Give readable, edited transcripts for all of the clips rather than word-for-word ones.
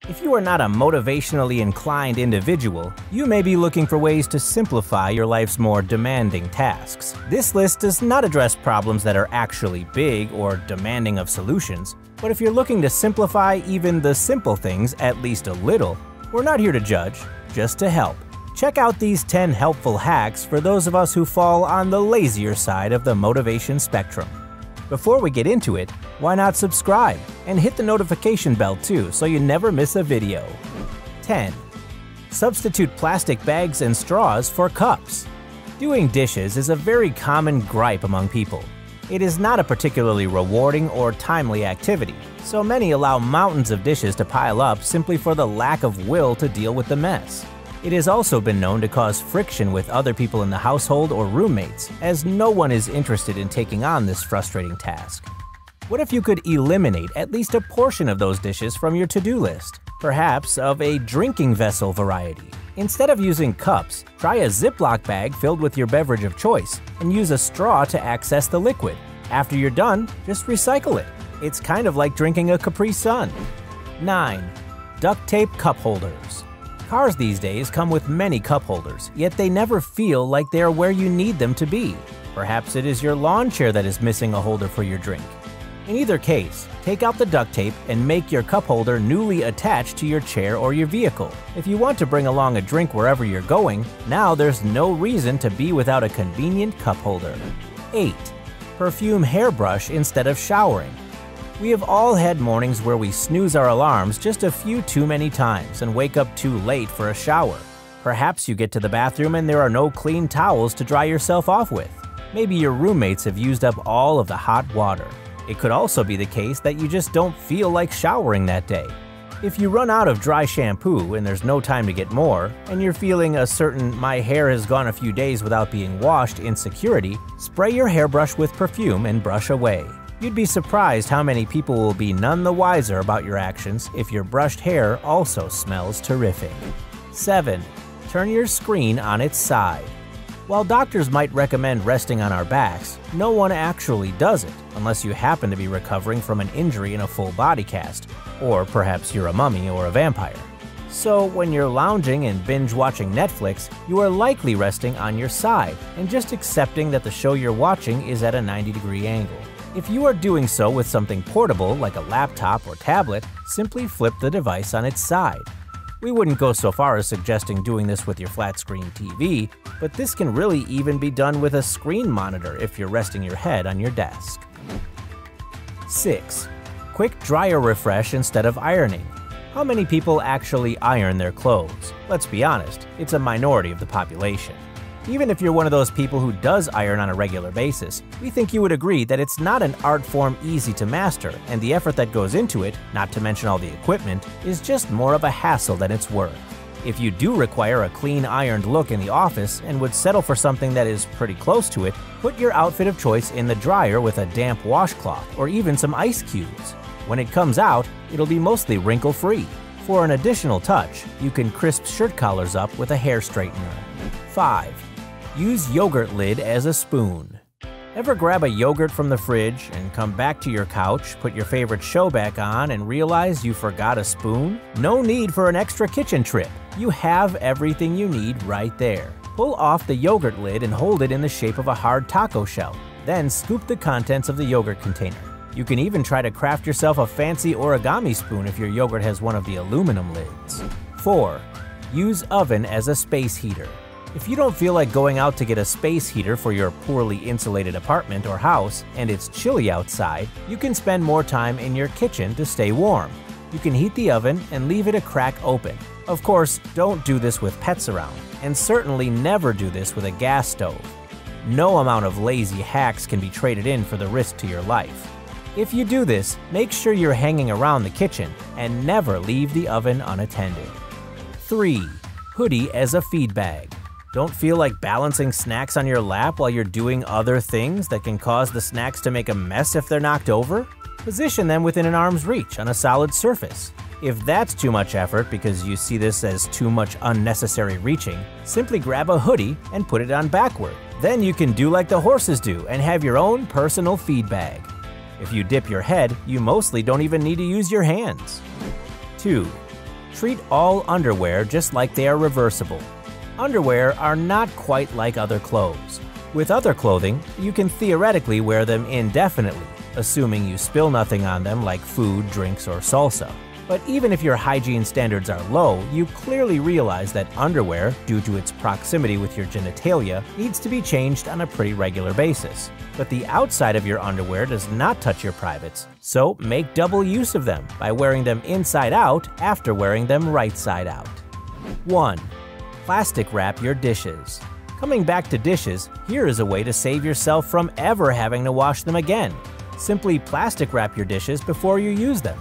If you are not a motivationally inclined individual, you may be looking for ways to simplify your life's more demanding tasks. This list does not address problems that are actually big or demanding of solutions, but if you're looking to simplify even the simple things at least a little, we're not here to judge, just to help. Check out these 10 helpful hacks for those of us who fall on the lazier side of the motivation spectrum. Before we get into it, why not subscribe and hit the notification bell too so you never miss a video. 10. Substitute plastic bags and straws for cups. Doing dishes is a very common gripe among people. It is not a particularly rewarding or timely activity, so many allow mountains of dishes to pile up simply for the lack of will to deal with the mess. It has also been known to cause friction with other people in the household or roommates, as no one is interested in taking on this frustrating task. What if you could eliminate at least a portion of those dishes from your to-do list? Perhaps of a drinking vessel variety. Instead of using cups, try a Ziploc bag filled with your beverage of choice and use a straw to access the liquid. After you're done, just recycle it. It's kind of like drinking a Capri Sun. 9. Duct tape cup holders. Cars these days come with many cup holders, yet they never feel like they are where you need them to be. Perhaps it is your lawn chair that is missing a holder for your drink. In either case, take out the duct tape and make your cup holder newly attached to your chair or your vehicle. If you want to bring along a drink wherever you're going, now there's no reason to be without a convenient cup holder. 8. Perfume hairbrush instead of showering. We have all had mornings where we snooze our alarms just a few too many times and wake up too late for a shower. Perhaps you get to the bathroom and there are no clean towels to dry yourself off with. Maybe your roommates have used up all of the hot water. It could also be the case that you just don't feel like showering that day. If you run out of dry shampoo and there's no time to get more, and you're feeling a certain "my hair has gone a few days without being washed" insecurity, spray your hairbrush with perfume and brush away. You'd be surprised how many people will be none the wiser about your actions if your brushed hair also smells terrific. 7. Turn your screen on its side. While doctors might recommend resting on our backs, no one actually does it, unless you happen to be recovering from an injury in a full body cast, or perhaps you're a mummy or a vampire. So when you're lounging and binge-watching Netflix, you are likely resting on your side and just accepting that the show you're watching is at a 90-degree angle. If you are doing so with something portable like a laptop or tablet, simply flip the device on its side. We wouldn't go so far as suggesting doing this with your flat-screen TV, but this can really even be done with a screen monitor if you're resting your head on your desk. 6. Quick dryer refresh instead of ironing. How many people actually iron their clothes? Let's be honest, it's a minority of the population. Even if you're one of those people who does iron on a regular basis, we think you would agree that it's not an art form easy to master, and the effort that goes into it, not to mention all the equipment, is just more of a hassle than it's worth. If you do require a clean ironed look in the office and would settle for something that is pretty close to it, put your outfit of choice in the dryer with a damp washcloth or even some ice cubes. When it comes out, it'll be mostly wrinkle-free. For an additional touch, you can crisp shirt collars up with a hair straightener. 5. Use yogurt lid as a spoon. Ever grab a yogurt from the fridge and come back to your couch, put your favorite show back on, and realize you forgot a spoon? No need for an extra kitchen trip. You have everything you need right there. Pull off the yogurt lid and hold it in the shape of a hard taco shell. Then scoop the contents of the yogurt container. You can even try to craft yourself a fancy origami spoon if your yogurt has one of the aluminum lids. 4. Use oven as a space heater. If you don't feel like going out to get a space heater for your poorly insulated apartment or house and it's chilly outside, you can spend more time in your kitchen to stay warm. You can heat the oven and leave it a crack open. Of course, don't do this with pets around, and certainly never do this with a gas stove. No amount of lazy hacks can be traded in for the risk to your life. If you do this, make sure you're hanging around the kitchen and never leave the oven unattended. 3. Hoodie as a feed bag. Don't feel like balancing snacks on your lap while you're doing other things that can cause the snacks to make a mess if they're knocked over? Position them within an arm's reach on a solid surface. If that's too much effort because you see this as too much unnecessary reaching, simply grab a hoodie and put it on backward. Then you can do like the horses do and have your own personal feed bag. If you dip your head, you mostly don't even need to use your hands. 2. Treat all underwear just like they are reversible. Underwear are not quite like other clothes. With other clothing, you can theoretically wear them indefinitely, assuming you spill nothing on them like food, drinks, or salsa. But even if your hygiene standards are low, you clearly realize that underwear, due to its proximity with your genitalia, needs to be changed on a pretty regular basis. But the outside of your underwear does not touch your privates, so make double use of them by wearing them inside out after wearing them right side out. 1. Plastic wrap your dishes. Coming back to dishes, here is a way to save yourself from ever having to wash them again. Simply plastic wrap your dishes before you use them.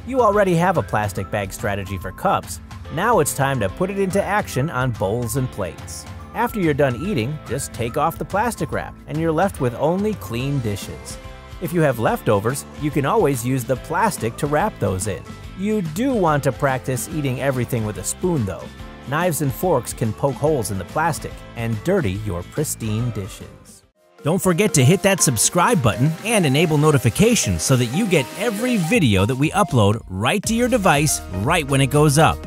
You already have a plastic bag strategy for cups. Now it's time to put it into action on bowls and plates. After you're done eating, just take off the plastic wrap and you're left with only clean dishes. If you have leftovers, you can always use the plastic to wrap those in. You do want to practice eating everything with a spoon though. Knives and forks can poke holes in the plastic and dirty your pristine dishes. Don't forget to hit that subscribe button and enable notifications so that you get every video that we upload right to your device right when it goes up.